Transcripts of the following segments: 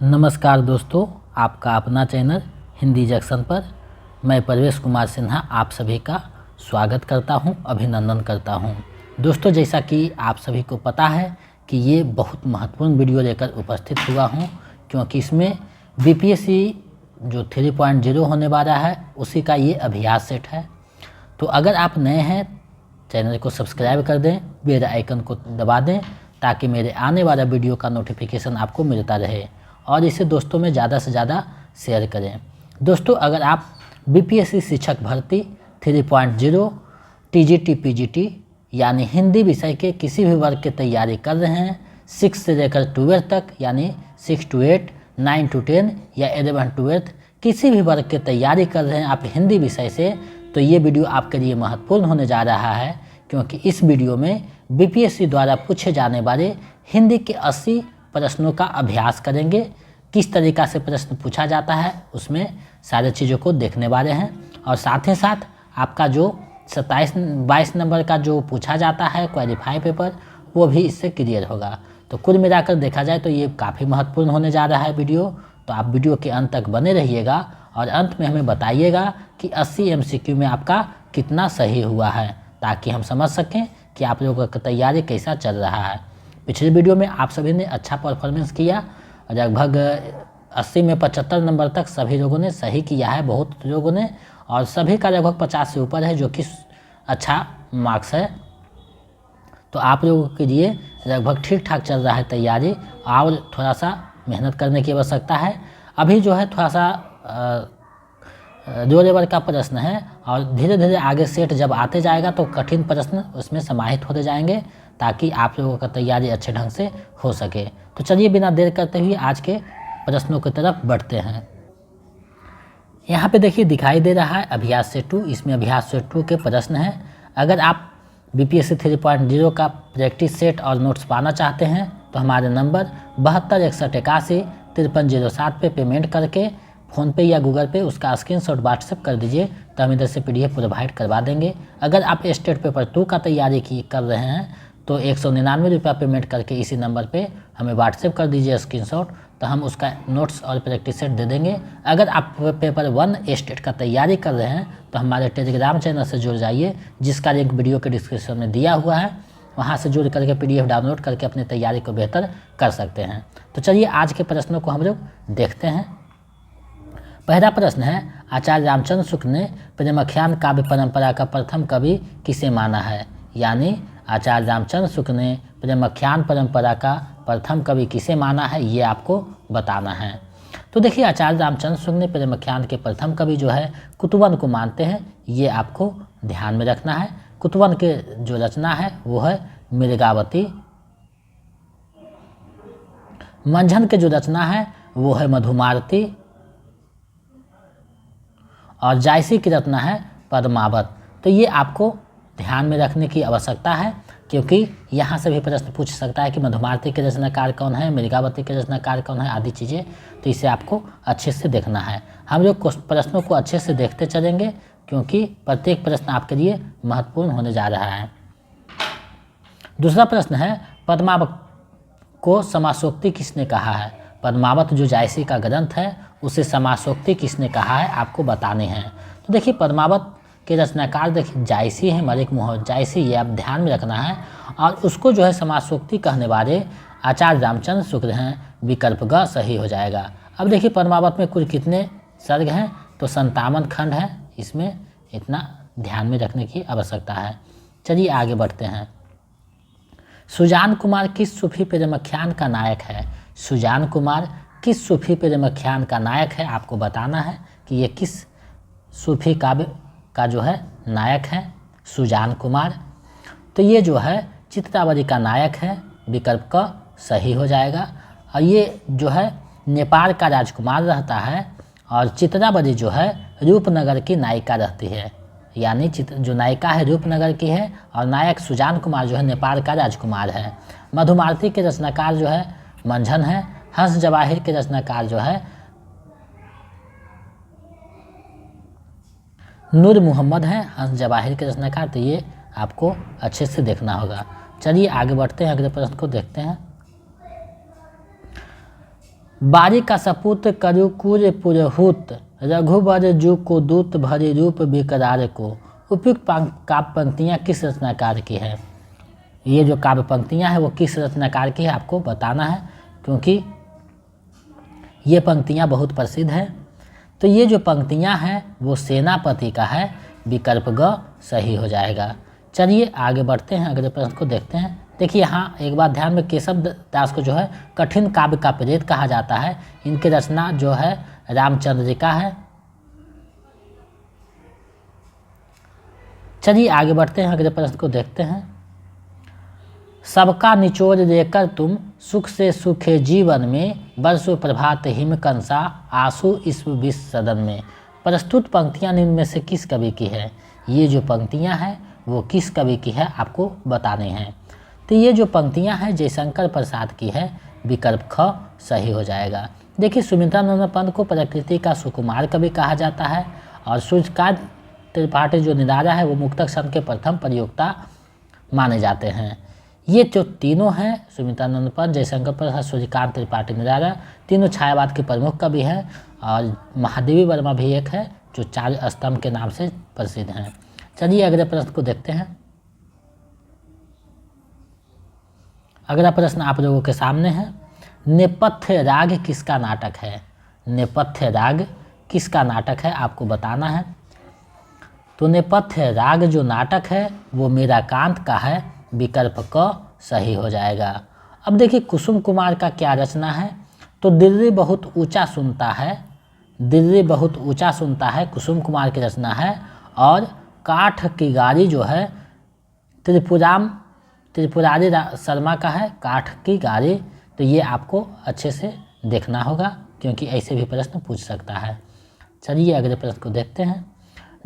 नमस्कार दोस्तों, आपका अपना चैनल हिंदी जंक्शन पर मैं परवेश कुमार सिन्हा आप सभी का स्वागत करता हूं, अभिनंदन करता हूं। दोस्तों, जैसा कि आप सभी को पता है कि ये बहुत महत्वपूर्ण वीडियो लेकर उपस्थित हुआ हूं, क्योंकि इसमें बीपीएससी जो 3.0 होने वाला है उसी का ये अभ्यास सेट है। तो अगर आप नए हैं, चैनल को सब्सक्राइब कर दें, बेल आइकन को दबा दें ताकि मेरे आने वाला वीडियो का नोटिफिकेशन आपको मिलता रहे और इसे दोस्तों में ज़्यादा से ज़्यादा शेयर करें। दोस्तों, अगर आप बीपीएससी शिक्षक भर्ती 3.0 टीजीटी पीजीटी यानी हिंदी विषय के किसी भी वर्ग की तैयारी कर रहे हैं, 6 से लेकर 12 तक यानी 6 to 8, 9 to 10 या 11 to 12 किसी भी वर्ग की तैयारी कर रहे हैं आप हिंदी विषय से, तो ये वीडियो आपके लिए महत्वपूर्ण होने जा रहा है, क्योंकि इस वीडियो में बीपीएससी द्वारा पूछे जाने वाले हिंदी के 80 प्रश्नों का अभ्यास करेंगे। किस तरीक़ा से प्रश्न पूछा जाता है उसमें सारे चीज़ों को देखने वाले हैं, और साथ ही साथ आपका जो 27-22 नंबर का जो पूछा जाता है क्वालिफाई पेपर, वो भी इससे क्लियर होगा। तो कुल मिलाकर देखा जाए तो ये काफ़ी महत्वपूर्ण होने जा रहा है वीडियो। तो आप वीडियो के अंत तक बने रहिएगा और अंत में हमें बताइएगा कि 80 MCQ में आपका कितना सही हुआ है, ताकि हम समझ सकें कि आप लोगों की तैयारी कैसा चल रहा है। पिछले वीडियो में आप सभी ने अच्छा परफॉर्मेंस किया, लगभग 80 में 75 नंबर तक सभी लोगों ने सही किया है, बहुत लोगों ने, और सभी का लगभग 50 से ऊपर है, जो कि अच्छा मार्क्स है। तो आप लोगों के लिए लगभग ठीक ठाक चल रहा है तैयारी, और थोड़ा सा मेहनत करने की आवश्यकता है। अभी जो है थोड़ा सा 2 लेवल का प्रश्न है, और धीरे धीरे आगे सेट जब आते जाएगा तो कठिन प्रश्न उसमें समाहित होते जाएंगे, ताकि आप लोगों का तैयारी अच्छे ढंग से हो सके। तो चलिए बिना देर करते हुए आज के प्रश्नों की तरफ बढ़ते हैं। यहाँ पे देखिए दिखाई दे रहा है अभ्यास सेट 2, इसमें अभ्यास सेट 2 के प्रश्न हैं। अगर आप बीपीएससी 3.0 का प्रैक्टिस सेट और नोट्स पाना चाहते हैं तो हमारे नंबर 7261815307 पे पेमेंट करके फ़ोनपे या गूगल पे उसका स्क्रीनशॉट व्हाट्सएप कर दीजिए, तो हम इधर से PDF प्रोवाइड करवा देंगे। अगर आप स्टेट पेपर 2 का तैयारी कर रहे हैं तो 199 रुपया पेमेंट करके इसी नंबर पे हमें व्हाट्सएप कर दीजिए स्क्रीनशॉट, तो हम उसका नोट्स और प्रैक्टिस सेट दे देंगे। अगर आप पेपर 1 स्टेट का तैयारी कर रहे हैं तो हमारे टेलीग्राम चैनल से जुड़ जाइए, जिसका लिंक वीडियो के डिस्क्रिप्शन में दिया हुआ है। वहाँ से जुड़ करके PDF डाउनलोड करके अपनी तैयारी को बेहतर कर सकते हैं। तो चलिए आज के प्रश्नों को हम लोग देखते हैं। पहला प्रश्न है, आचार्य रामचंद्र शुक्ल ने प्रेमाख्यान काव्य परंपरा का प्रथम कवि किसे माना है? यानी आचार्य रामचंद्र शुक्ल ने प्रेमाख्यान परंपरा का प्रथम कवि किसे माना है, ये आपको बताना है। तो देखिए, आचार्य रामचंद्र शुक्ल ने प्रेमाख्यान के प्रथम कवि जो है कुतवन को मानते हैं, ये आपको ध्यान में रखना है। कुतवन के जो रचना है वो है मृगावती। मंझन के जो रचना है वो है मधुमालती, और जायसी की रचना है पद्मावत। तो ये आपको ध्यान में रखने की आवश्यकता है, क्योंकि यहाँ से भी प्रश्न पूछ सकता है कि मधुमालती के रचनाकार कौन है, मृगावती के रचनाकार कौन है, आदि चीज़ें। तो इसे आपको अच्छे से देखना है। हम लोग प्रश्नों को अच्छे से देखते चलेंगे, क्योंकि प्रत्येक प्रश्न आपके लिए महत्वपूर्ण होने जा रहा है। दूसरा प्रश्न है, पद्मावत को समासोक्ति किसने कहा है? पद्मावत जो जायसी का ग्रंथ है उसे समासोक्ति किसने कहा है, आपको बताने हैं। तो देखिए, पद्मावत के रचनाकार देखिए जायसी है, मलिक मोहम्मद जायसी, ये आप ध्यान में रखना है। और उसको जो है समासोक्ति कहने वाले आचार्य रामचंद्र शुक्ल हैं, विकल्प ग सही हो जाएगा। अब देखिए, पद्मावत में कुल कितने सर्ग हैं? तो 57 खंड है, इसमें इतना ध्यान में रखने की आवश्यकता है। चलिए आगे बढ़ते हैं। सुजान कुमार किस सूफी प्रेमाख्यान का नायक है? सुजान कुमार किस सूफी प्रेमाख्यान का नायक है, आपको बताना है कि ये किस सूफी काव्य का जो है नायक है सुजान कुमार। तो ये जो है चित्रावली का नायक है, विकल्प का सही हो जाएगा। और ये जो है नेपाल का राजकुमार रहता है, और चित्रावली जो है रूपनगर की नायिका रहती है। यानी जो नायिका है रूपनगर की है, और नायक सुजान कुमार जो है नेपाल का राजकुमार है। मधुमालती के रचनाकार जो है मंझन है। हंस जवाहिर के रचनाकार जो है नूर मोहम्मद है, हंस जवाहिर के रचनाकार। तो ये आपको अच्छे से देखना होगा। चलिए आगे बढ़ते हैं, अगले प्रश्न को देखते हैं। बारी का सपूत करुकुर पुरहुत रघुबर जू को दूत भरी रूप विकरार को। उपयुक्त काव्य पंक्तियाँ किस रचनाकार की है? ये जो काव्य पंक्तियाँ हैं वो किस रचनाकार की है आपको बताना है, क्योंकि ये पंक्तियाँ बहुत प्रसिद्ध हैं। तो ये जो पंक्तियाँ हैं वो सेनापति का है, विकल्प ग सही हो जाएगा। चलिए आगे बढ़ते हैं, अगले प्रश्न को देखते हैं। देखिए यहाँ एक बात ध्यान में, केशव दास को जो है कठिन काव्य का प्रेत कहा जाता है। इनकी रचना जो है रामचंद्रिका है। चलिए आगे बढ़ते हैं, अगले प्रश्न को देखते हैं। सबका निचोड़ देकर तुम सुख से सुखे जीवन में, बरसों प्रभात हिमकंसा आंसू इस विष सदन में। प्रस्तुत पंक्तियां निम्न में से किस कवि की है? ये जो पंक्तियां हैं वो किस कवि की है आपको बताने हैं। तो ये जो पंक्तियां हैं जयशंकर प्रसाद की है, विकल्प ख सही हो जाएगा। देखिए सुमित्रानंद पंत को प्रकृति का सुकुमार कवि कहा जाता है, और सूर्यकांत त्रिपाठी जो निराला है वो मुक्तक छंद के प्रथम प्रयोक्ता माने जाते हैं। ये जो तीनों हैं, सुमित्रानंद पंत, जयशंकर प्रसाद, सूर्यकांत त्रिपाठी निराला, तीनों छायावाद के प्रमुख कवि हैं। और महादेवी वर्मा भी एक है जो 4 स्तंभ के नाम से प्रसिद्ध हैं। चलिए अगले प्रश्न को देखते हैं। अगला प्रश्न आप लोगों के सामने है, नेपथ्य राग किसका नाटक है? नेपथ्य राग किसका नाटक है आपको बताना है। तो नेपथ्य राग जो नाटक है वो मीराकांत का है, विकल्प क सही हो जाएगा। अब देखिए कुसुम कुमार का क्या रचना है। तो दिल्ली बहुत ऊंचा सुनता है, दिल्ली बहुत ऊंचा सुनता है कुसुम कुमार की रचना है। और काठ की गाड़ी जो है त्रिपुरारी शर्मा का है, काठ की गाड़ी। तो ये आपको अच्छे से देखना होगा, क्योंकि ऐसे भी प्रश्न पूछ सकता है। चलिए अगले प्रश्न को देखते हैं।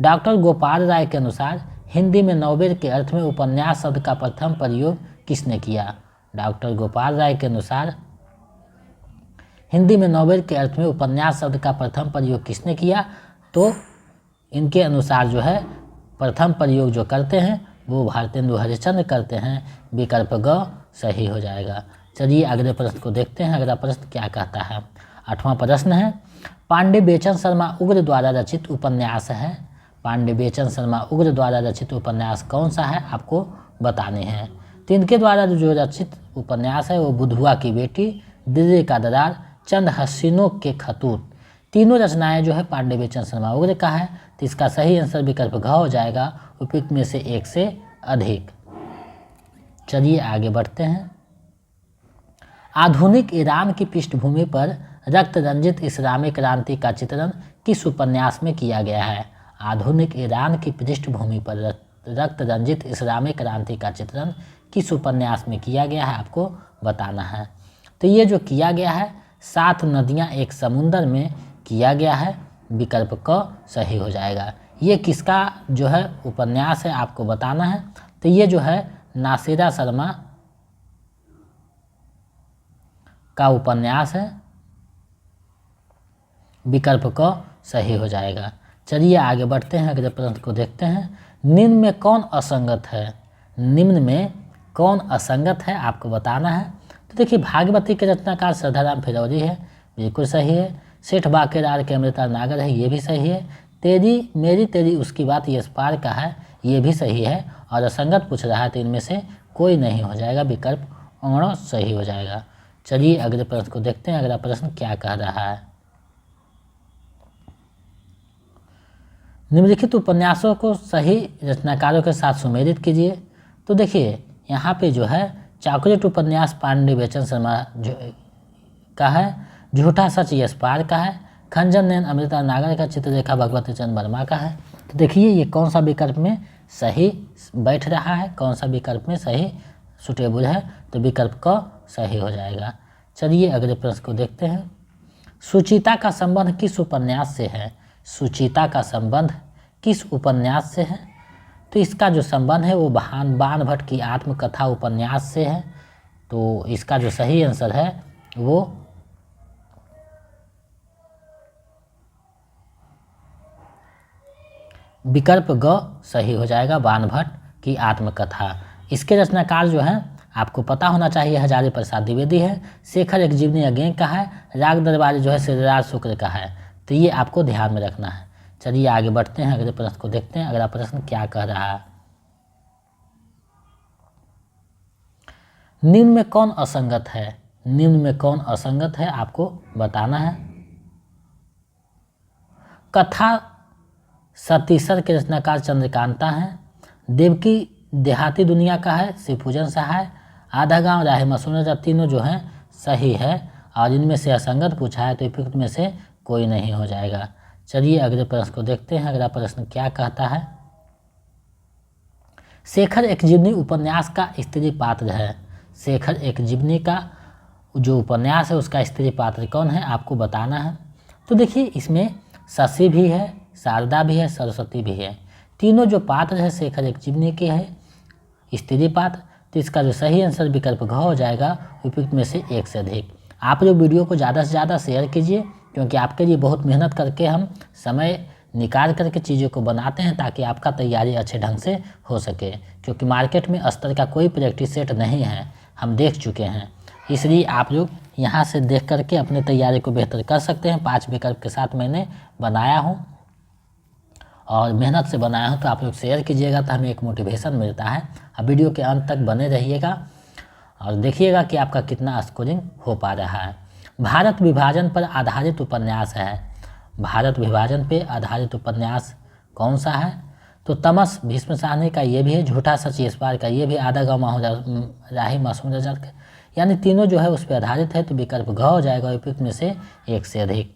डॉक्टर गोपाल राय के अनुसार हिंदी में नॉवेल के अर्थ में उपन्यास शब्द का प्रथम प्रयोग किसने किया? डॉक्टर गोपाल राय के अनुसार हिंदी में नॉवेल के अर्थ में उपन्यास शब्द का प्रथम प्रयोग किसने किया? तो इनके अनुसार जो है प्रथम प्रयोग जो करते हैं वो भारतेंदु हरिश्चंद्र करते हैं, विकल्प ग सही हो जाएगा। चलिए अगले प्रश्न को देखते हैं। अगला प्रश्न क्या कहता है? 8वां प्रश्न है, पांडे बेचन शर्मा उग्र द्वारा रचित उपन्यास है। पांडे बेचन शर्मा उग्र द्वारा रचित उपन्यास कौन सा है आपको बताने हैं। तो इनके द्वारा जो रचित उपन्यास है वो बुधुआ की बेटी, दिल्ली का दरार, चंद हसीनों के खतूत। तीनों रचनाएं जो है पांडे बेचन शर्मा उग्र का है। तो इसका सही आंसर विकल्प घ हो जाएगा, उपयुक्त में से एक से अधिक। चलिए आगे बढ़ते हैं। आधुनिक ईरान की पृष्ठभूमि पर रक्त रंजित इस्लामिक क्रांति का चित्रण किस उपन्यास में किया गया है? आधुनिक ईरान की पृष्ठभूमि पर रक्त रंजित इस्लामिक क्रांति का चित्रण किस उपन्यास में किया गया है आपको बताना है। तो ये जो किया गया है 7 नदियाँ एक समुंदर में किया गया है, विकल्प क सही हो जाएगा। ये किसका जो है उपन्यास है आपको बताना है। तो ये जो है नासिरा शर्मा का उपन्यास है, विकल्प क सही हो जाएगा। चलिए आगे बढ़ते हैं, अगले प्रश्न को देखते हैं। निम्न में कौन असंगत है? निम्न में कौन असंगत है आपको बताना है। तो देखिए भागवती के रचनाकार श्रद्धाराम फिरौरी है, बिल्कुल सही है। सेठ बाकेरार के अमृता नागर है, ये भी सही है। तेरी मेरी तेरी उसकी बात यशपाल का है, ये भी सही है। और असंगत पूछ रहा है तो इनमें से कोई नहीं हो जाएगा, विकल्प अ सही हो जाएगा। चलिए अगले प्रश्न को देखते हैं। अगला प्रश्न क्या कह रहा है? निम्नलिखित उपन्यासों को सही रचनाकारों के साथ सुमेलित कीजिए। तो देखिए यहाँ पे जो है चॉकलेट उपन्यास पांडे बेचन शर्मा का है, झूठा सच यशपाल का है, खंजन नैन अमृता नागर का, चित्ररेखा भगवती चंद्र वर्मा का है। तो देखिए ये कौन सा विकल्प में सही बैठ रहा है, कौन सा विकल्प में सही सुटेबल है। तो विकल्प क सही हो जाएगा। चलिए अगले प्रश्न को देखते हैं। सुचिता का संबंध किस उपन्यास से है? सुचिता का संबंध किस उपन्यास से है? तो इसका जो संबंध है वो बाण भट्ट की आत्मकथा उपन्यास से है। तो इसका जो सही आंसर है वो विकल्प ग सही हो जाएगा, बाण भट्ट की आत्मकथा। इसके रचनाकार जो हैं आपको पता होना चाहिए हजारी प्रसाद द्विवेदी है। शेखर एक जीवनी अज्ञे का है। राग दरबारी जो है श्रीराज शुक्र का है। तो ये आपको ध्यान में रखना है। चलिए आगे बढ़ते हैं, अगले प्रश्न को देखते हैं। अगला प्रश्न क्या कह रहा है, निम्न में कौन असंगत है? निम्न में कौन असंगत है आपको बताना है। कथा सतीसर के रचनाकार चंद्रकांता हैं। देवकी देहाती दुनिया का है शिवपूजन सहाय। आधा गांव राहे मसूर, तीनों जो हैं सही है और इनमें से असंगत पूछा है तो उपयुक्त में से कोई नहीं हो जाएगा। चलिए अगले प्रश्न को देखते हैं। अगला प्रश्न क्या कहता है, शेखर एक जीवनी उपन्यास का स्त्री पात्र है। शेखर एक जीवनी का जो उपन्यास है उसका स्त्री पात्र कौन है आपको बताना है। तो देखिए इसमें शशि भी है, शारदा भी है, सरस्वती भी है। तीनों जो पात्र है शेखर एक जीवनी के है स्त्री पात्र। तो इसका जो सही आंसर विकल्प घ हो जाएगा, उपयुक्त में से एक से अधिक। आप लोग वीडियो को ज़्यादा से ज़्यादा शेयर कीजिए, क्योंकि आपके लिए बहुत मेहनत करके हम समय निकाल करके चीज़ों को बनाते हैं ताकि आपका तैयारी अच्छे ढंग से हो सके। क्योंकि मार्केट में स्तर का कोई प्रैक्टिस सेट नहीं है, हम देख चुके हैं। इसलिए आप लोग यहाँ से देख करके अपने तैयारी को बेहतर कर सकते हैं। 5 विकल्प के साथ मैंने बनाया हूँ और मेहनत से बनाया हूँ, तो आप लोग शेयर कीजिएगा तो हमें एक मोटिवेशन मिलता है। अब वीडियो के अंत तक बने रहिएगा और देखिएगा कि आपका कितना स्कोरिंग हो पा रहा है। भारत विभाजन पर आधारित उपन्यास है। भारत विभाजन पे आधारित उपन्यास कौन सा है? तो तमस भीष्म साहनी का ये भी है, झूठा सच इस बार का ये भी, आधा गाँव राही मासूम रजत का, यानी तीनों जो है उस पर आधारित है। तो विकल्प घ हो जाएगा, उपयुक्त में से एक से अधिक।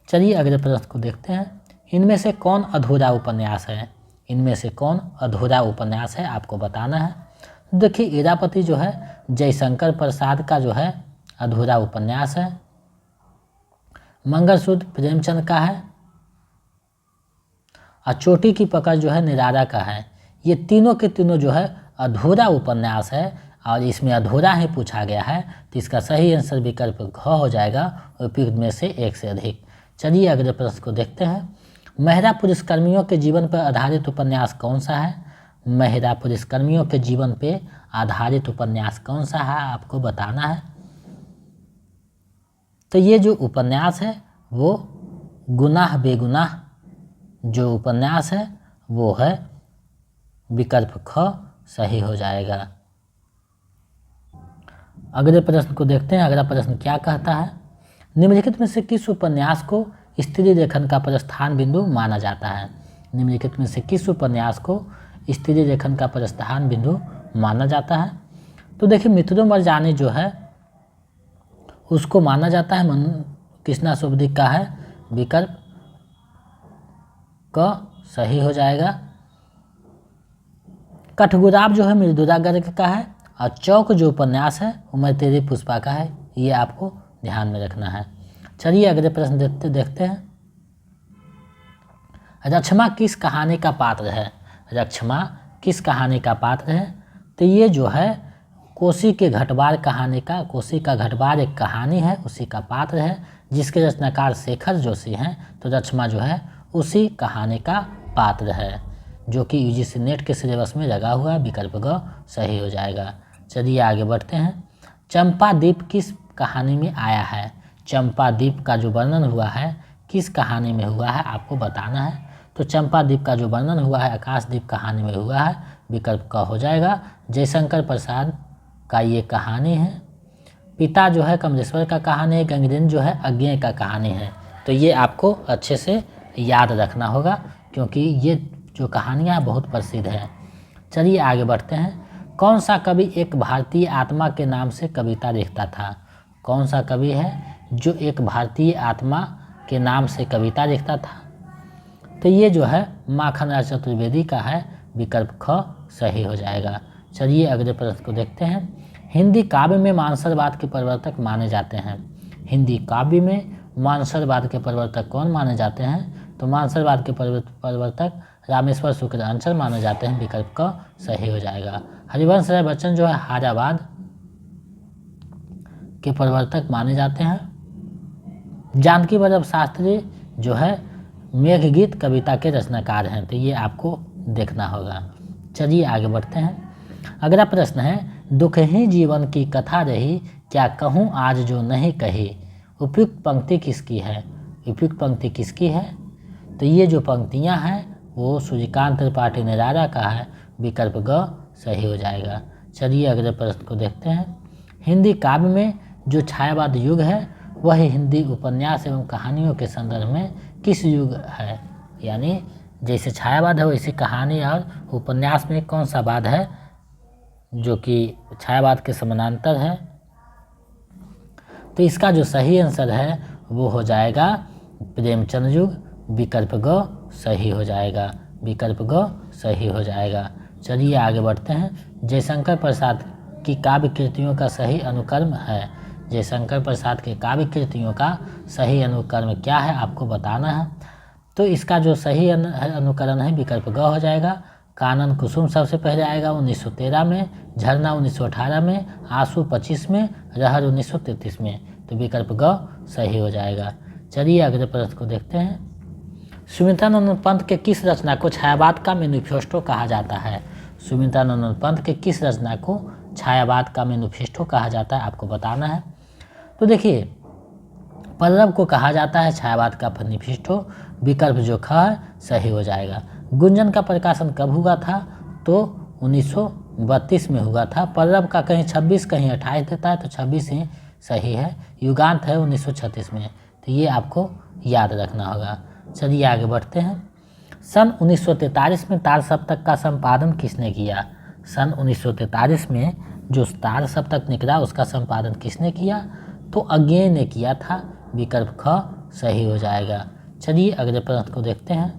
चलिए अगले प्रश्न को देखते हैं। इनमें से कौन अधूरा उपन्यास है? इनमें से कौन अधूरा उपन्यास है आपको बताना है। देखिए इरापति जो है जयशंकर प्रसाद का जो है अधूरा उपन्यास है। मंगलसूत्र प्रेमचंद का है और चोटी की पकड़ जो है निराला का है। ये तीनों के तीनों जो है अधूरा उपन्यास है और इसमें अधूरा ही पूछा गया है। तो इसका सही आंसर विकल्प घ हो जाएगा, उपयुक्त में से एक से अधिक। चलिए अगले प्रश्न को देखते हैं। महिला पुलिसकर्मियों के जीवन पर आधारित उपन्यास कौन सा है? महिला पुलिसकर्मियों के जीवन पे आधारित उपन्यास कौन सा है आपको बताना है। तो ये जो उपन्यास है वो गुनाह बेगुनाह जो उपन्यास है वो है, विकल्प ख सही हो जाएगा। अगले प्रश्न को देखते हैं। अगला प्रश्न क्या कहता है, निम्नलिखित में से किस उपन्यास को स्त्री लेखन का प्रस्थान बिंदु माना जाता है? निम्नलिखित में से किस उपन्यास को स्त्री लेखन का प्रस्थान बिंदु माना जाता है? तो देखिए मित्रों मरजानी जो है उसको माना जाता है। कृष्णा सुब्दिक का है, विकल्प क सही हो जाएगा। कठगुलाब जो है मृदुला गर्ग का है और चौक जो उपन्यास है वो मैं तेरी पुष्पा का है। ये आपको ध्यान में रखना है। चलिए अगले प्रश्न देखते हैं। रक्षमा किस कहानी का पात्र है? रक्षमा किस कहानी का पात्र है? तो ये जो है कोसी के घटबार कहानी का, कोसी का घटबार एक कहानी है, उसी का पात्र है, जिसके रचनाकार शेखर जोशी हैं। तो रक्षमा जो है उसी कहानी का पात्र है, जो कि यूजीसी नेट के सिलेबस में लगा हुआ है। विकल्प ग सही हो जाएगा। चलिए आगे बढ़ते हैं। चंपा द्वीप किस कहानी में आया है? चंपा द्वीप का जो वर्णन हुआ है किस कहानी में हुआ है आपको बताना है। तो चंपा द्वीप का जो वर्णन हुआ है आकाशदीप कहानी में हुआ है। विकल्प क हो जाएगा। जयशंकर प्रसाद का ये कहानी है। पिता जो है कमलेश्वर का कहानी है। गंगरेन जो है अज्ञेय का कहानी है। तो ये आपको अच्छे से याद रखना होगा, क्योंकि ये जो कहानियाँ बहुत प्रसिद्ध हैं। चलिए आगे बढ़ते हैं। कौन सा कवि एक भारतीय आत्मा के नाम से कविता लिखता था? कौन सा कवि है जो एक भारतीय आत्मा के नाम से कविता लिखता था? तो ये जो है माखनलाल चतुर्वेदी का है। विकल्प ख सही हो जाएगा। चलिए अगले प्रश्न को देखते हैं। हिंदी काव्य में मानसरवाद के प्रवर्तक माने जाते हैं। हिंदी काव्य में मानसरवाद के प्रवर्तक कौन माने जाते हैं? तो मानसरवाद के प्रवर्तक रामेश्वर शुक्ल अंचल माने जाते हैं। विकल्प क सही हो जाएगा। हरिवंश राय बच्चन जो है हारावाद के प्रवर्तक माने जाते हैं। जानकी वल्लभ शास्त्री जो है मेघगीत कविता के रचनाकार हैं। तो ये आपको देखना होगा। चलिए आगे बढ़ते हैं। अगला प्रश्न है, दुख ही जीवन की कथा रही, क्या कहूँ आज जो नहीं कही। उपयुक्त पंक्ति किसकी है? उपयुक्त पंक्ति किसकी है? तो ये जो पंक्तियाँ हैं वो सूर्यकांत त्रिपाठी निराला का है। विकल्प ग सही हो जाएगा। चलिए अगले प्रश्न को देखते हैं। हिंदी काव्य में जो छायावाद युग है वह हिंदी उपन्यास एवं कहानियों के संदर्भ में किस युग है? यानी जैसे छायावाद है वैसे कहानी और उपन्यास में कौन सा वाद है जो कि छायावाद के समानांतर है? तो इसका जो सही आंसर है वो हो जाएगा प्रेमचंद युग। विकल्प ग सही हो जाएगा। विकल्प ग सही हो जाएगा। चलिए आगे बढ़ते हैं। जयशंकर प्रसाद की काव्य कृतियों का सही अनुक्रम है। जयशंकर प्रसाद के काव्य कृतियों का सही अनुक्रम क्या है आपको बताना है। तो इसका जो सही अनुकरण है विकल्प ग हो जाएगा। कानन कुसुम सबसे पहले आएगा 1913 में, झरना 1918 में, आंसू 25 में, रहर 1933 में। तो विकल्प ग सही हो जाएगा। चलिए अगले प्रश्न को देखते हैं। सुमित्रानंद पंत के किस रचना को छायावाद का मैनिफेस्टो कहा जाता है? सुमित्रानंद पंत के किस रचना को छायावाद का मैनिफेस्टो कहा जाता है आपको बताना है। तो देखिए पल्लव को कहा जाता है छायावाद का मैनिफेस्टो। विकल्प जो ख है सही हो जाएगा। गुंजन का प्रकाशन कब हुआ था? तो 1932 में हुआ था। पल्लव का कहीं 26 कहीं 28 देता है तो 26 ही सही है। युगांत है 1936 में। तो ये आपको याद रखना होगा। चलिए आगे बढ़ते हैं। सन 1943 में तार सप्तक का संपादन किसने किया? सन 1943 में जो तार सप्तक निकला उसका संपादन किसने किया? तो अज्ञेय ने किया था। विकल्प ख सही हो जाएगा। चलिए अगले प्रश्न को देखते हैं।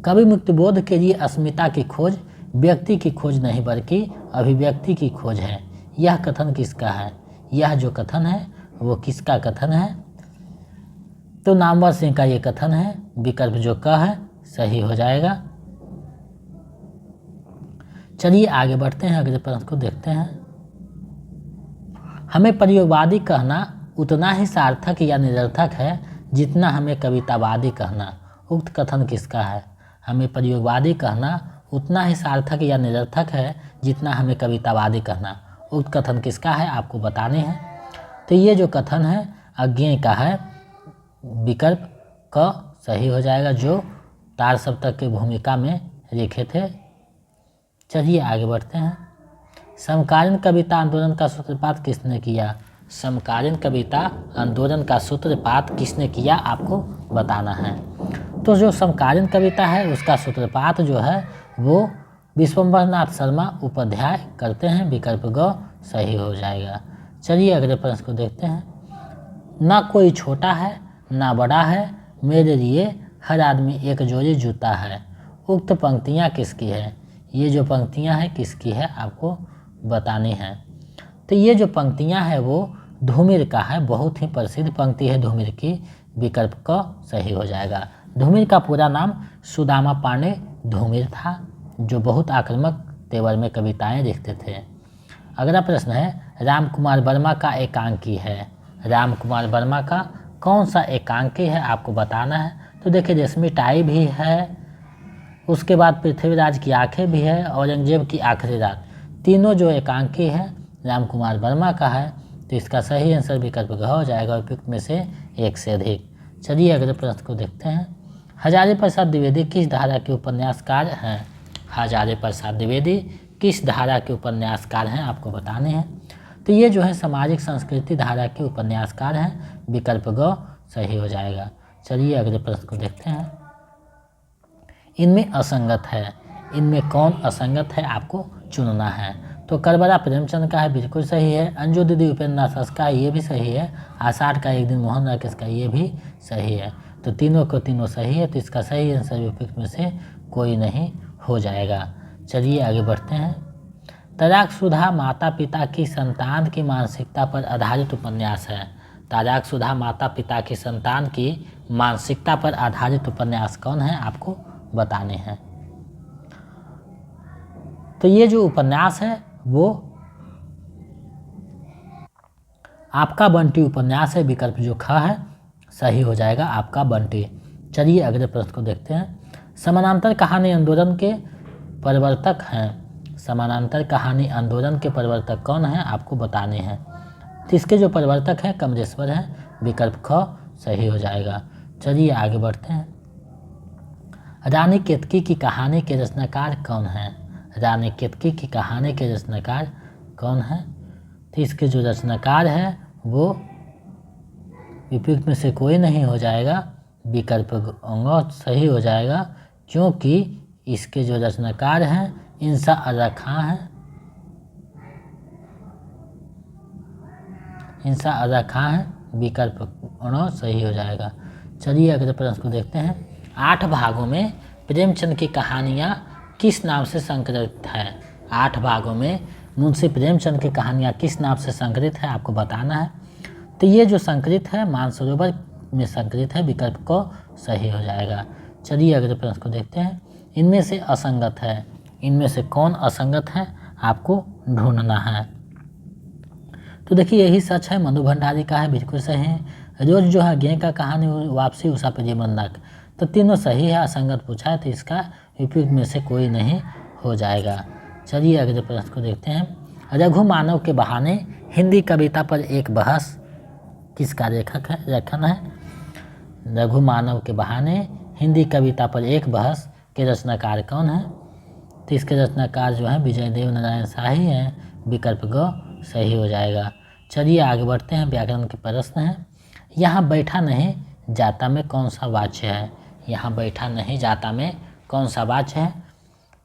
कवि मुक्तिबोध के लिए अस्मिता की खोज व्यक्ति की खोज नहीं बल्कि अभिव्यक्ति की खोज है। यह कथन किसका है? यह जो कथन है वो किसका कथन है? तो नामवर सिंह का ये कथन है। विकल्प जो क है सही हो जाएगा। चलिए आगे बढ़ते हैं। अगले प्रश्न को देखते हैं। हमें प्रयोगवादी कहना उतना ही सार्थक या निरर्थक है जितना हमें कवितावादी कहना। उक्त कथन किसका है? हमें प्रयोगवादी कहना उतना ही सार्थक या निरर्थक है जितना हमें कवितावादी कहना। उक्त कथन किसका है आपको बताने हैं। तो ये जो कथन है अज्ञेय का है। विकल्प क सही हो जाएगा जो तार सप्तक की भूमिका में लिखे थे। चलिए आगे बढ़ते हैं। समकालीन कविता आंदोलन का सूत्रपात किसने किया? समकालीन कविता आंदोलन का सूत्रपात किसने किया आपको बताना है। तो जो समकालीन कविता है उसका सूत्रपात जो है वो विश्वम्भर नाथ शर्मा उपाध्याय करते हैं। विकल्प ग सही हो जाएगा। चलिए अगले प्रश्न को देखते हैं। ना कोई छोटा है ना बड़ा है, मेरे लिए हर आदमी एक जोड़ी जूता है। उक्त पंक्तियाँ किसकी है? ये जो पंक्तियाँ हैं किसकी है आपको बतानी है। तो ये जो पंक्तियाँ हैं वो धूमिर का है। बहुत ही प्रसिद्ध पंक्ति है धूमिर की। विकल्प क सही हो जाएगा। धूमिर का पूरा नाम सुदामा पांडे धूमिर था जो बहुत आक्रामक तेवर में कविताएं लिखते थे। अगला प्रश्न है राम कुमार वर्मा का एकांकी है। राम कुमार वर्मा का कौन सा एकांकी है आपको बताना है। तो देखिए रेशमी टाई भी है, उसके बाद पृथ्वीराज की आंखें भी है, औरंगजेब की आखिरी रात। तीनों जो एकांकी है राम कुमार वर्मा का है। तो इसका सही आंसर विकल्प ग हो जाएगा। उपयुक्त में से एक से अधिक। चलिए अगले प्रश्न को देखते हैं। हजारी प्रसाद द्विवेदी किस धारा के उपन्यासकार हैं? हजारी प्रसाद द्विवेदी किस धारा के उपन्यासकार हैं आपको बताने हैं। तो ये जो है सामाजिक संस्कृति धारा के उपन्यासकार हैं। विकल्प ग सही हो जाएगा। चलिए अगले प्रश्न को देखते हैं। इनमें असंगत है, इनमें कौन असंगत है आपको चुनना है। तो करबला प्रेमचंद का है, बिल्कुल सही है। अंजू दीदी उपेंद्र नाथ का ये भी सही है। आषाढ़ का एक दिन मोहन राकेश का ये भी सही है। तो तीनों को तीनों सही है। तो इसका सही आंसर उपयुक्त में से कोई नहीं हो जाएगा। चलिए आगे बढ़ते हैं। तराक सुधा माता पिता की संतान की मानसिकता पर आधारित उपन्यास है। तराक सुधा माता पिता की संतान की मानसिकता पर आधारित उपन्यास कौन है आपको बताने हैं। तो ये जो उपन्यास है वो आपका बंटी उपन्यास है। विकल्प जो ख है सही हो जाएगा आपका बंटी। चलिए अगले प्रश्न को देखते हैं। समानांतर कहानी आंदोलन के प्रवर्तक हैं। समानांतर कहानी आंदोलन के प्रवर्तक कौन हैं आपको बताने हैं। तो इसके जो प्रवर्तक हैं कमलेश्वर हैं, विकल्प ख सही हो जाएगा। चलिए आगे बढ़ते हैं। रानी केतकी की कहानी के रचनाकार कौन हैं? रानी केतकी की कहानी के रचनाकार कौन हैं? तो इसके जो रचनाकार हैं वो विपरीत में से कोई नहीं हो जाएगा, विकल्प अंग सही हो जाएगा, क्योंकि इसके जो रचनाकार हैं इंसा अरा खां हैं। इंसा अरा खां है, विकल्प अंग सही हो जाएगा। चलिए अगले प्रश्न को देखते हैं। 8 भागों में प्रेमचंद की कहानियाँ किस नाम से संकलित है? 8 भागों में मुंशी प्रेमचंद की कहानियाँ किस नाम से संकलित है आपको बताना है। तो ये जो संकलित है मानसरोवर में संकलित है, विकल्प को सही हो जाएगा। चलिए अगले प्रश्न को देखते हैं। इनमें से असंगत है, इनमें से कौन असंगत है आपको ढूंढना है। तो देखिए यही सच है मनु भंडारी का है, बिल्कुल सही है। रोज जो है गेय का कहानी वापसी उषा प्रतिबंधक, तो तीनों सही है। असंगत पूछा है तो इसका विपरीत में से कोई नहीं हो जाएगा। चलिए अगले प्रश्न को देखते हैं। रघु मानव के बहाने हिंदी कविता पर एक बहस किसका लेखन है? रघु मानव के बहाने हिंदी कविता पर एक बहस के रचनाकार कौन है? तो इसके रचनाकार जो है विजय देव नारायण शाही हैं, विकल्प ग सही हो जाएगा। चलिए आगे बढ़ते हैं। व्याकरण के प्रश्न हैं। यहाँ बैठा नहीं जाता में कौन सा वाच्य है? यहाँ बैठा नहीं जाता में कौन सा वाच्य है?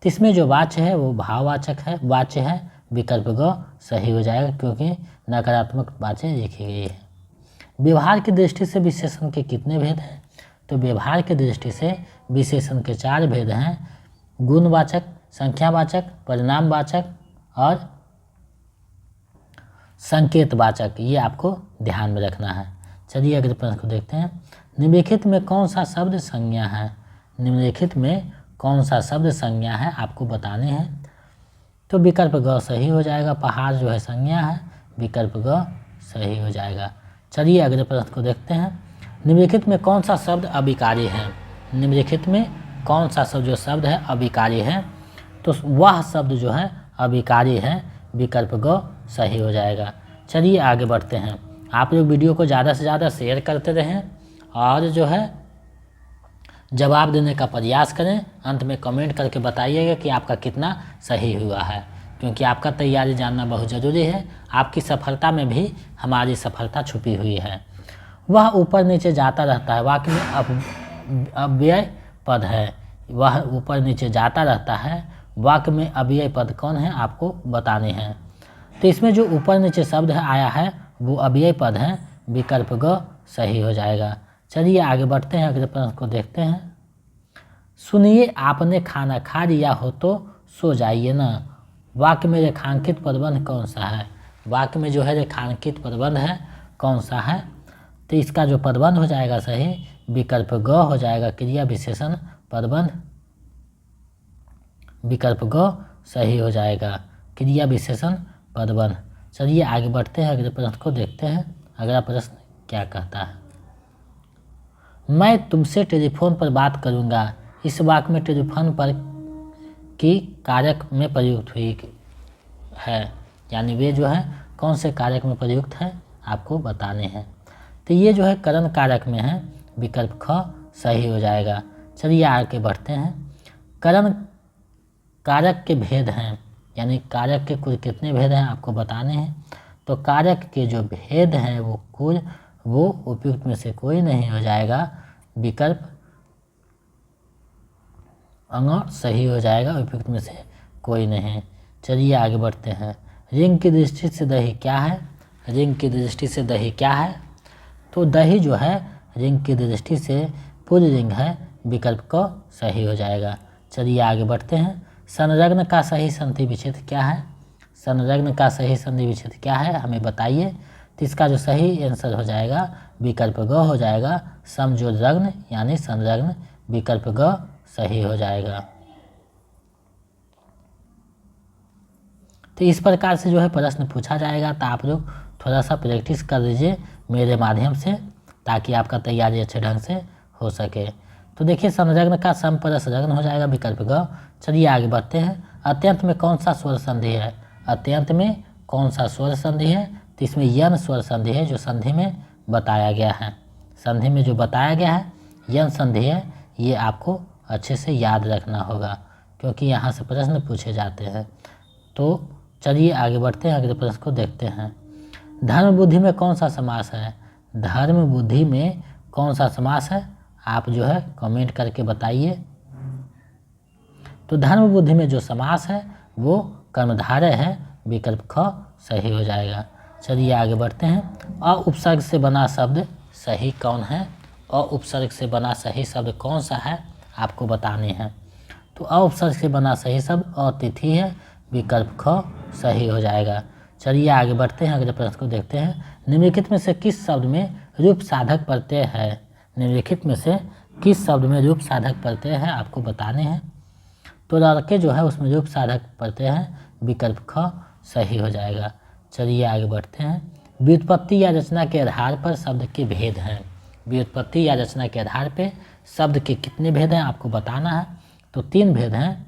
तो इसमें जो वाच्य है वो भाववाचक है, वाच्य है, विकल्प ग सही हो जाएगा, क्योंकि नकारात्मक वाच्य लिखी गई है। व्यवहार की दृष्टि से विशेषण के कितने भेद हैं? तो व्यवहार की दृष्टि से विशेषण के 4 भेद हैं। गुणवाचक, संख्यावाचक, परिणामवाचक और संकेतवाचक, ये आपको ध्यान में रखना है। चलिए अगले प्रश्न को देखते हैं। निम्नलिखित में कौन सा शब्द संज्ञा है? निम्नलिखित में कौन सा शब्द संज्ञा है आपको बताने हैं। तो विकल्प ग सही हो जाएगा। पहाड़ जो है संज्ञा है, विकल्प ग सही हो जाएगा। चलिए अगले प्रश्न को देखते हैं। निम्नलिखित में कौन सा शब्द अविकारी है? निम्नलिखित में कौन सा जो शब्द है अविकारी है? तो वह शब्द जो है अविकारी है, विकल्प ग सही हो जाएगा। चलिए आगे बढ़ते हैं। आप लोग वीडियो को ज़्यादा से ज़्यादा शेयर करते रहें और जो है जवाब देने का प्रयास करें। अंत में कमेंट करके बताइएगा कि आपका कितना सही हुआ है, क्योंकि आपका तैयारी जानना बहुत ज़रूरी है। आपकी सफलता में भी हमारी सफलता छुपी हुई है। वह ऊपर नीचे जाता रहता है, वाक्य में अव्यय पद है। वह ऊपर नीचे जाता रहता है, वाक्य में अव्यय पद कौन है आपको बताने हैं। तो इसमें जो ऊपर नीचे शब्द है आया है वो अव्यय पद है, विकल्प ग सही हो जाएगा। चलिए आगे बढ़ते हैं। अगले प्रश्न को देखते हैं। सुनिए आपने खाना खा लिया हो तो सो जाइए ना। वाक्य में रेखांकित पदबंध कौन सा है? वाक्य में जो है रेखांकित पदबंध है कौन सा है? तो इसका जो पदबंध हो जाएगा सही, विकल्प ग हो जाएगा। क्रिया विशेषण पदबंध, विकल्प ग सही हो जाएगा। क्रिया विशेषण पदबंध। चलिए आगे बढ़ते हैं। अगले प्रश्न को देखते हैं। अगला प्रश्न क्या कहता है। मैं तुमसे टेलीफोन पर बात करूंगा। इस वाक्य में टेलीफोन पर की कारक में प्रयुक्त हुई है, यानी वे जो है कौन से कारक में प्रयुक्त है आपको बताने हैं। तो ये जो है करण कारक में है, विकल्प ख सही हो जाएगा। चलिए आगे बढ़ते हैं। करण कारक के भेद हैं, यानी कारक के कुल कितने भेद हैं आपको बताने हैं। तो कारक के जो भेद हैं वो कुल, वो उपयुक्त में से कोई नहीं हो जाएगा, विकल्प अंग सही हो जाएगा, उपयुक्त में से कोई नहीं। चलिए आगे बढ़ते हैं। रिंग की दृष्टि से दही क्या है? रिंग की दृष्टि से दही क्या है? तो दही जो है रिंग की दृष्टि से पुल्लिंग है, विकल्प को सही हो जाएगा। चलिए आगे बढ़ते हैं। संलग्न का सही संधि विच्छेद क्या है? संलग्न का सही संधि विच्छेद क्या है हमें बताइए। तो इसका जो सही आंसर हो जाएगा विकल्प ग हो जाएगा, समजोलग्न यानी संलग्न, विकल्प ग सही हो जाएगा। तो इस प्रकार से जो है प्रश्न पूछा जाएगा, तो आप लोग थोड़ा सा प्रैक्टिस कर लीजिए मेरे माध्यम से, ताकि आपका तैयारी अच्छे ढंग से हो सके। तो देखिए संलग्न का समपरसलग्न हो जाएगा, विकल्प ग। चलिए आगे बढ़ते हैं। अत्यंत में कौन सा स्वर संधि है? अत्यंत में कौन सा स्वर संधि है? तो इसमें यन स्वर संधि है, जो संधि में बताया गया है। संधि में जो बताया गया है यन संधि है। ये आपको अच्छे से याद रखना होगा, क्योंकि यहाँ से प्रश्न पूछे जाते हैं। तो चलिए आगे बढ़ते हैं, अगले प्रश्न को देखते हैं। धर्म बुद्धि में कौन सा समास है? धर्म बुद्धि में कौन सा समास है? आप जो है कमेंट करके बताइए। तो धर्म बुद्धि में जो समास है वो कर्मधारय है, विकल्प ख सही हो जाएगा। चलिए आगे बढ़ते हैं। अ उपसर्ग से बना शब्द सही कौन है? अ उपसर्ग से बना सही शब्द कौन सा है आपको बताने हैं। तो अ उपसर्ग से बना सही शब्द अतिथि है, विकल्प ख सही हो जाएगा। चलिए आगे बढ़ते हैं, अगले प्रश्न को देखते हैं। निम्नलिखित में से किस शब्द में रूप साधक प्रत्यय है? निम्नलिखित में से किस शब्द में रूप साधक प्रत्यय है आपको बताने हैं। तो लड़के जो है उसमें रूप साधक प्रत्यय है, विकल्प ख सही हो जाएगा। चलिए आगे बढ़ते हैं। व्युत्पत्ति या रचना के आधार पर शब्द के भेद हैं। व्युत्पत्ति या रचना के आधार पर शब्द के कितने भेद हैं आपको बताना है। तो 3 भेद हैं,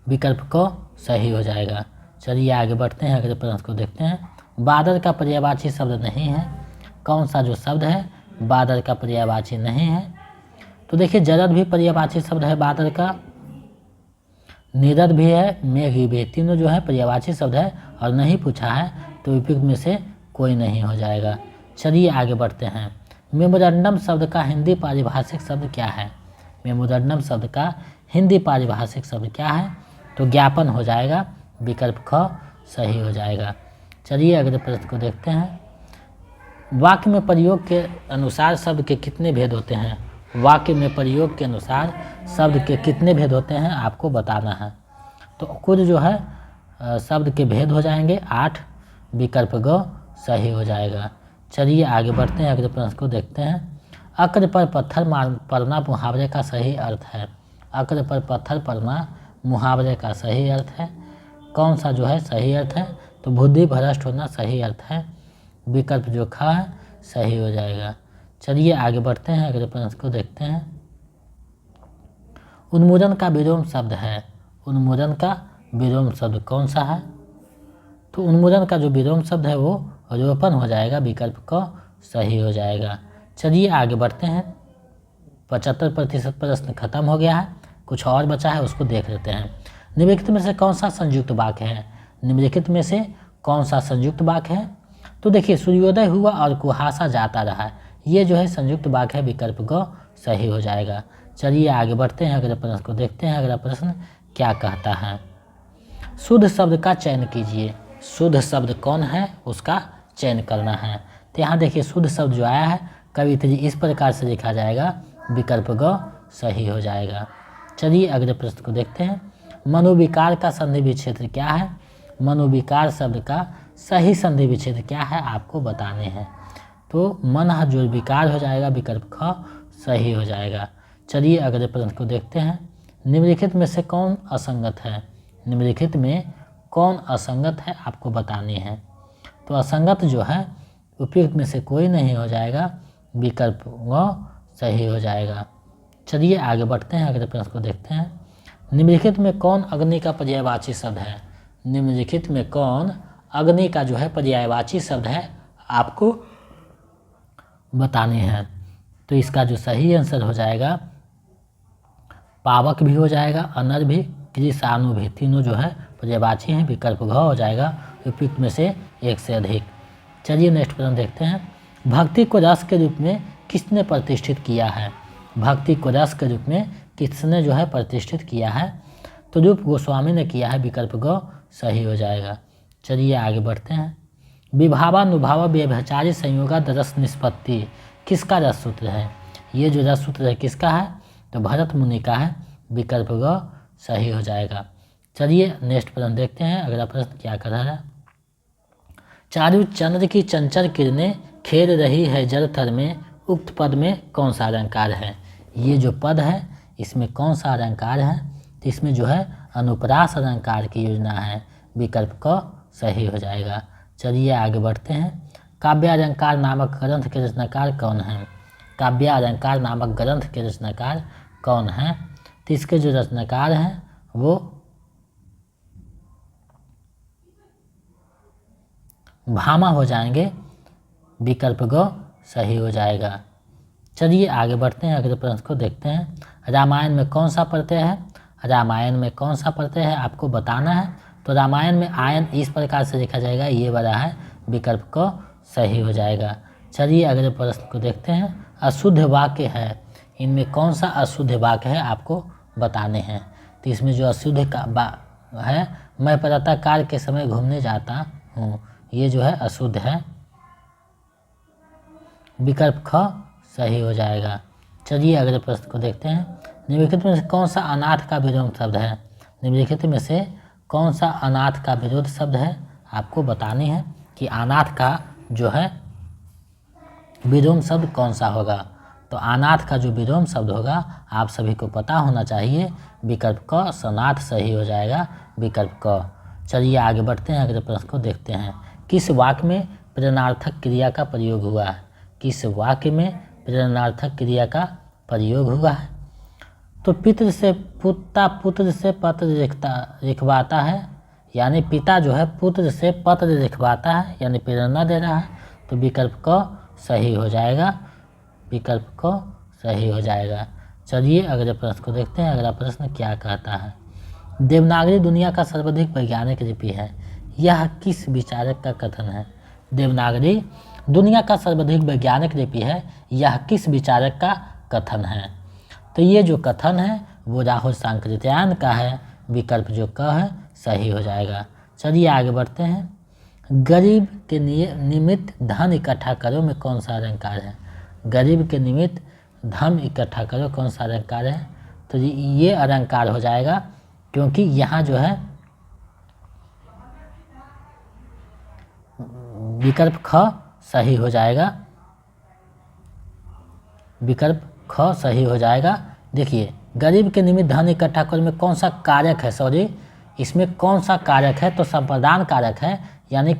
विकल्प क सही हो जाएगा। चलिए आगे बढ़ते हैं, अगले प्रश्न को देखते हैं। बादल का पर्यायवाची शब्द नहीं है। कौन सा जो शब्द है बादल का पर्यायवाची नहीं है? तो देखिए जरद भी पर्यायवाची शब्द है बादल का, निरद भी है, मेघ भी, तीनों जो है पर्यायवाची शब्द है और नहीं पूछा है तो उपयुक्त में से कोई नहीं हो जाएगा। चलिए आगे बढ़ते हैं। मेमोरेंडम शब्द का हिंदी पारिभाषिक शब्द क्या है? मेमोरेंडम शब्द का हिंदी पारिभाषिक शब्द क्या है? तो ज्ञापन हो जाएगा, विकल्प ख सही हो जाएगा। चलिए अगले प्रश्न को देखते हैं। वाक्य में प्रयोग के अनुसार शब्द के कितने भेद होते हैं? वाक्य में प्रयोग के अनुसार शब्द के कितने भेद होते हैं आपको बताना है। तो कुल जो है शब्द के भेद हो जाएंगे 8, विकल्प ग सही हो जाएगा। चलिए आगे बढ़ते हैं, अगले प्रश्न को देखते हैं। अक्र पर पत्थर पड़ना मुहावरे का सही अर्थ है। अक्र पर पत्थर पड़ना मुहावरे का सही अर्थ है। कौन सा जो है सही अर्थ है? तो बुद्धि भ्रष्ट होना सही अर्थ है, विकल्प जो ख है सही हो जाएगा। चलिए आगे बढ़ते हैं, अगले प्रश्न को देखते हैं। उन्मूलन का विलोम शब्द है। उन्मूलन का विलोम शब्द कौन सा है? तो उन्मूलन का जो विलोम शब्द है वो रोपण हो जाएगा, विकल्प क सही हो जाएगा। चलिए आगे बढ़ते हैं। 75% प्रश्न खत्म हो गया है, कुछ और बचा है उसको देख लेते हैं। निम्नलिखित में से कौन सा संयुक्त वाक्य है? निम्नलिखित में से कौन सा संयुक्त वाक्य है? तो देखिए सूर्योदय हुआ और कुहासा जाता रहा, ये जो है संयुक्त वाक्य है, विकल्प ग सही हो जाएगा। चलिए आगे बढ़ते हैं, अगले प्रश्न को देखते हैं। अगला प्रश्न क्या कहता है? शुद्ध शब्द का चयन कीजिए। शुद्ध शब्द कौन है उसका चयन करना है। तो यहाँ देखिए शुद्ध शब्द जो आया है कविता जी इस प्रकार से लिखा जाएगा, विकल्प ग सही हो जाएगा। चलिए अगले प्रश्न को देखते हैं। मनोविकार का संधि विच्छेद क्या है? मनोविकार शब्द का सही संधि विच्छेद क्या है आपको बताने हैं। तो मन जो विकार हो जाएगा, विकल्प ख सही हो जाएगा। चलिए अगले प्रश्न को देखते हैं। निम्नलिखित में से कौन असंगत है? निम्नलिखित में कौन असंगत है आपको बतानी है। तो असंगत जो है उपयुक्त में से कोई नहीं हो जाएगा, विकल्प ग सही हो जाएगा। चलिए आगे बढ़ते हैं, अगले प्रश्न को देखते हैं। निम्नलिखित में कौन अग्नि का पर्यायवाची शब्द है? निम्नलिखित में कौन अग्नि का जो है पर्यायवाची शब्द है आपको बताने हैं। तो इसका जो सही आंसर हो जाएगा पावक भी हो जाएगा, अनर भी, कृषाणु भी, तीनों जो है पर्यायवाची हैं, विकल्प घ हो जाएगा, उपयुक्त में से एक से अधिक। चलिए नेक्स्ट प्रश्न देखते हैं। भक्ति को रस के रूप में किसने प्रतिष्ठित किया है? भक्ति को रस के रूप में किसने जो है प्रतिष्ठित किया है? तो रूप गोस्वामी ने किया है, विकल्प ग सही हो जाएगा। चलिए आगे बढ़ते हैं। विभावानुभाव व्यभिचारी संयोगाद रस निष्पत्ति किसका रस सूत्र है? ये जो रस सूत्र है किसका है? तो भरत मुनि का है, विकल्प ग सही हो जाएगा। चलिए नेक्स्ट प्रश्न देखते हैं। अगला प्रश्न क्या कर रहा है? चारु चंद्र की चंचल किरणें खेल रही है जल थर में, उक्त पद में कौन सा अलंकार है? ये जो पद है इसमें कौन सा अलंकार है? तो इसमें जो है अनुप्रास अलंकार की योजना है, विकल्प क सही हो जाएगा। चलिए आगे बढ़ते हैं। काव्य अलंकार नामक ग्रंथ के रचनाकार कौन है? काव्य अलंकार नामक ग्रंथ के रचनाकार कौन है? तो इसके जो रचनाकार हैं वो भामा हो जाएंगे, विकल्प ग सही हो जाएगा। चलिए आगे बढ़ते हैं, अगले प्रश्न को देखते हैं। रामायण में कौन सा प्रत्यय है? रामायण में कौन सा प्रत्यय है आपको बताना है। तो रामायण में आयन इस प्रकार से लिखा जाएगा, ये वाला है, विकल्प क सही हो जाएगा। चलिए अगले प्रश्न को देखते हैं। अशुद्ध वाक्य है, इनमें कौन सा अशुद्ध वाक्य है आपको बताने हैं। तो इसमें जो अशुद्ध का है, मैं प्रातःकाल के समय घूमने जाता हूँ, ये जो है अशुद्ध है, विकल्प ख सही हो जाएगा। चलिए अगले प्रश्न को देखते हैं। निम्नलिखित में से कौन सा अनाथ का विरोध शब्द है? निम्नलिखित में से कौन सा अनाथ का विरोध शब्द है आपको बतानी है कि अनाथ का जो है विलोम शब्द कौन सा होगा। तो अनाथ का जो विलोम शब्द होगा आप सभी को पता होना चाहिए, विकल्प क सनाथ सही हो जाएगा, विकल्प क। चलिए आगे बढ़ते हैं, अगले प्रश्न को देखते हैं। किस वाक्य में प्रेरणार्थक क्रिया का प्रयोग हुआ है? किस वाक्य में प्रेरणार्थक क्रिया का प्रयोग हुआ है? तो पितृ से पुता, पुत्र से पत्र लिखवाता है, यानी पिता जो है पुत्र से पत्र लिखवाता है, यानी प्रेरणा दे रहा है, तो विकल्प क सही हो जाएगा, विकल्प क सही हो जाएगा। चलिए अगले प्रश्न को देखते हैं। अगला प्रश्न क्या कहता है? देवनागरी दुनिया का सर्वाधिक वैज्ञानिक लिपि है, यह किस विचारक का कथन है? देवनागरी दुनिया का सर्वाधिक वैज्ञानिक लिपि है, यह किस विचारक का कथन है? तो ये जो कथन है वो राहुल सांकृत्यायन का है, विकल्प जो क है सही हो जाएगा। चलिए आगे बढ़ते हैं। गरीब के निमित्त धन इकट्ठा करो में कौन सा अलंकार है? गरीब के निमित्त धन इकट्ठा करो कौन सा अलंकार है? तो ये अलंकार हो जाएगा, क्योंकि यहाँ जो है विकल्प ख सही हो जाएगा, विकल्प ख सही हो जाएगा। देखिए गरीब के निमित्त धन इकट्ठा करो में कौन सा कारक है, सॉरी इसमें कौन सा कारक है? तो संप्रदान कारक है, यानी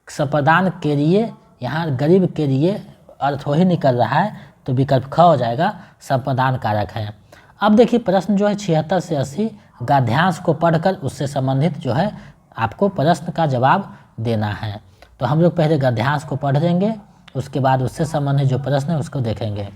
संप्रदान के लिए यहाँ गरीब के लिए अर्थ हो ही निकल रहा है, तो विकल्प ख हो जाएगा, संप्रदान कारक है। अब देखिए प्रश्न जो है 76 से 80 गद्यांश को पढ़कर उससे संबंधित जो है आपको प्रश्न का जवाब देना है। तो हम लोग पहले गद्यांश को पढ़ लेंगे, उसके बाद उससे संबंधित जो प्रश्न है उसको देखेंगे।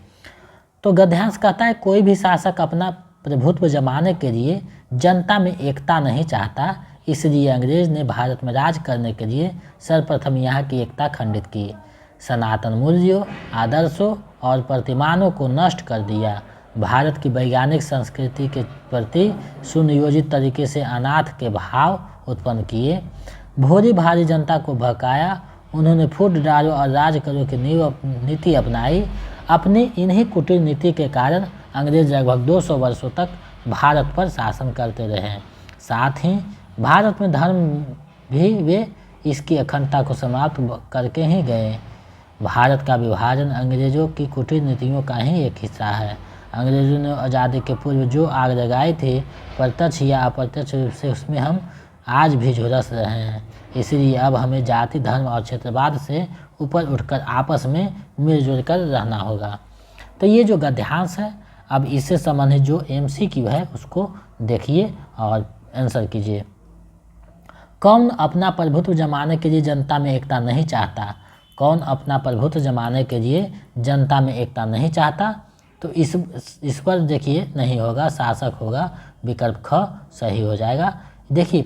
तो गद्यांश कहता है, कोई भी शासक अपना प्रभुत्व जमाने के लिए जनता में एकता नहीं चाहता, इसलिए अंग्रेज ने भारत में राज करने के लिए सर्वप्रथम यहाँ की एकता खंडित की, सनातन मूल्यों, आदर्शों और प्रतिमानों को नष्ट कर दिया, भारत की वैज्ञानिक संस्कृति के प्रति सुनियोजित तरीके से अनाथ के भाव उत्पन्न किए, भोली भारी जनता को भड़काया, उन्होंने फूट डालो और राज करो की नीति अपनाई। अपनी इन्हीं कुटिल नीति के कारण अंग्रेज लगभग 200 वर्षों तक भारत पर शासन करते रहे। साथ ही भारत में धर्म भी वे इसकी अखंडता को समाप्त करके ही गए। भारत का विभाजन अंग्रेजों की कुटिल नीतियों का ही एक हिस्सा है। अंग्रेजों ने आज़ादी के पूर्व जो आग लगाई थी, प्रत्यक्ष या अप्रत्यक्ष रूप से उसमें हम आज भी झुलस रहे हैं। इसलिए अब हमें जाति, धर्म और क्षेत्रवाद से ऊपर उठकर आपस में मिलजुल कर रहना होगा। तो ये जो गद्यांश है, अब इससे संबंधित जो MCQ है उसको देखिए और आंसर कीजिए। कौन अपना प्रभुत्व जमाने के लिए जनता में एकता नहीं चाहता? कौन अपना प्रभुत्व जमाने के लिए जनता में एकता नहीं चाहता? तो इस पर देखिए नहीं होगा, शासक होगा, विकल्प ख सही हो जाएगा। देखिए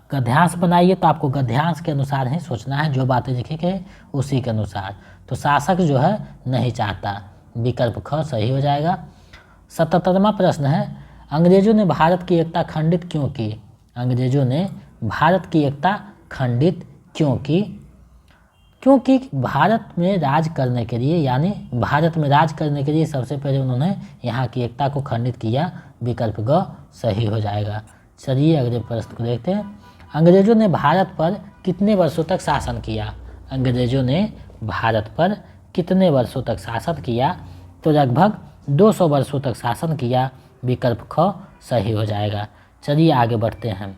गद्यांश बनाइए तो आपको गद्यांश के अनुसार ही सोचना है, जो बातें लिखी गई उसी के अनुसार। तो शासक जो है नहीं चाहता, विकल्प ख सही हो जाएगा। 77वां प्रश्न है, अंग्रेजों ने भारत की एकता खंडित क्यों की? अंग्रेजों ने भारत की एकता खंडित क्यों की? क्योंकि भारत में राज करने के लिए, यानी भारत में राज करने के लिए सबसे पहले उन्होंने यहाँ की एकता को खंडित किया, विकल्प ग सही हो जाएगा। चलिए अगले प्रश्न को देखते हैं। अंग्रेजों ने भारत पर कितने वर्षों तक शासन किया? अंग्रेजों ने भारत पर कितने वर्षों तक शासन किया? तो लगभग 200 वर्षों तक शासन किया, विकल्प ख सही हो जाएगा। चलिए आगे बढ़ते हैं।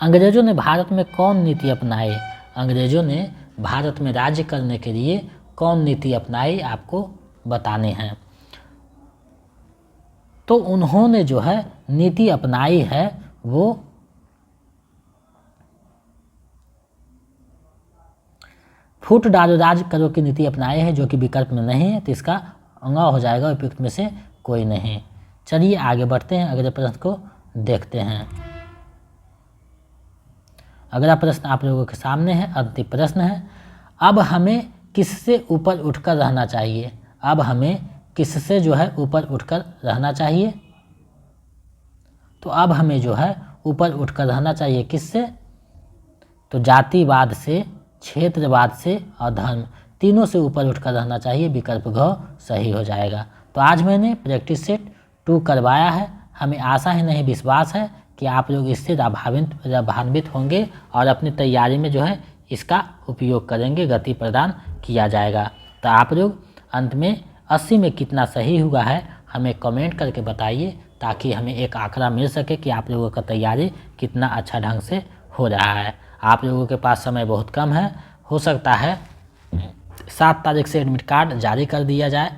अंग्रेजों ने भारत में कौन नीति अपनाई? अंग्रेजों ने भारत में राज्य करने के लिए कौन नीति अपनाई आपको बताने हैं। तो उन्होंने जो है नीति अपनाई है वो फूट डालो राज करो की नीति अपनाए है, जो कि विकल्प में नहीं है, तो इसका अंगा हो जाएगा उपयुक्त में से कोई नहीं। चलिए आगे बढ़ते हैं, अगले प्रश्न को देखते हैं। अगला प्रश्न आप लोगों के सामने है, अंतिम प्रश्न है। अब हमें किससे ऊपर उठकर रहना चाहिए? अब हमें किससे जो है ऊपर उठकर रहना चाहिए? तो अब हमें जो है ऊपर उठकर रहना चाहिए किससे? तो जातिवाद से, क्षेत्रवाद से और धर्म, तीनों से ऊपर उठकर रहना चाहिए। विकल्प घ सही हो जाएगा। तो आज मैंने प्रैक्टिस सेट 2 करवाया है। हमें आशा ही नहीं विश्वास है कि आप लोग इससे लाभान्वित होंगे और अपनी तैयारी में जो है इसका उपयोग करेंगे, गति प्रदान किया जाएगा। तो आप लोग अंत में 80 में कितना सही हुआ है हमें कमेंट करके बताइए, ताकि हमें एक आंकड़ा मिल सके कि आप लोगों का तैयारी कितना अच्छा ढंग से हो रहा है। आप लोगों के पास समय बहुत कम है, हो सकता है 7 तारीख से एडमिट कार्ड जारी कर दिया जाए।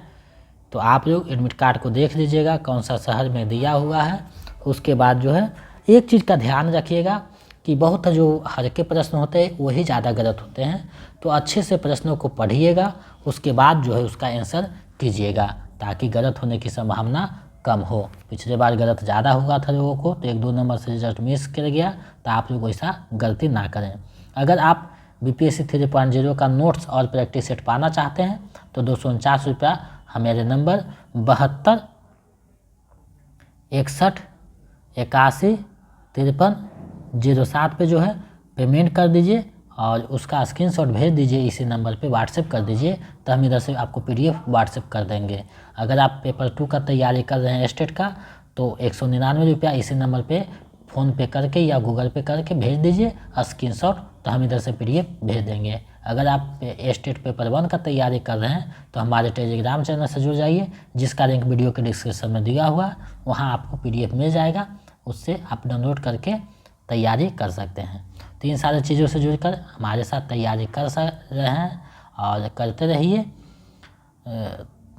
तो आप लोग एडमिट कार्ड को देख लीजिएगा कौन सा शहर में दिया हुआ है। उसके बाद जो है एक चीज़ का ध्यान रखिएगा कि बहुत जो हल्के प्रश्न होते हैं वही ज़्यादा गलत होते हैं। तो अच्छे से प्रश्नों को पढ़िएगा, उसके बाद जो है उसका आंसर कीजिएगा, ताकि गलत होने की संभावना कम हो। पिछले बार गलत ज़्यादा हुआ था लोगों को, तो 1-2 नंबर से रिजल्ट मिस कर गया। तो आप लोग ऐसा गलती ना करें। अगर आप BPSC 3.0 का नोट्स और प्रैक्टिस सेट पाना चाहते हैं तो 249 रुपया हमारे नंबर 72 61 81 53 07 पे जो है पेमेंट कर दीजिए और उसका स्क्रीनशॉट भेज दीजिए। इसी नंबर पे व्हाट्सएप कर दीजिए, तो हम इधर से आपको PDF व्हाट्सएप कर देंगे। अगर आप पेपर 2 का तैयारी कर रहे हैं स्टेट का, तो 199 रुपया इसी नंबर पे फ़ोन पे करके या गूगल पे करके भेज दीजिए स्क्रीनशॉट, तो हम इधर से PDF भेज देंगे। अगर आप स्टेट पेपर 1 का तैयारी कर रहे हैं तो हमारे टेलीग्राम चैनल से जुड़ जाइए, जिसका लिंक वीडियो के डिस्क्रिप्शन में दिया हुआ है। वहाँ आपको PDF मिल जाएगा, उससे आप डाउनलोड करके तैयारी कर सकते हैं। तो इन सारी चीज़ों से जुड़कर हमारे साथ तैयारी कर रहे हैं और करते रहिए,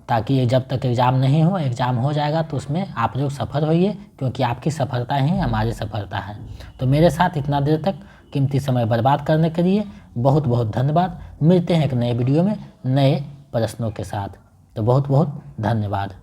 ताकि जब तक एग्ज़ाम नहीं हो, एग्ज़ाम हो जाएगा तो उसमें आप लोग सफल होइए, क्योंकि आपकी सफलता ही हमारी सफलता है। तो मेरे साथ इतना देर तक कीमती समय बर्बाद करने के लिए बहुत बहुत धन्यवाद। मिलते हैं एक नए वीडियो में नए प्रश्नों के साथ। तो बहुत बहुत धन्यवाद।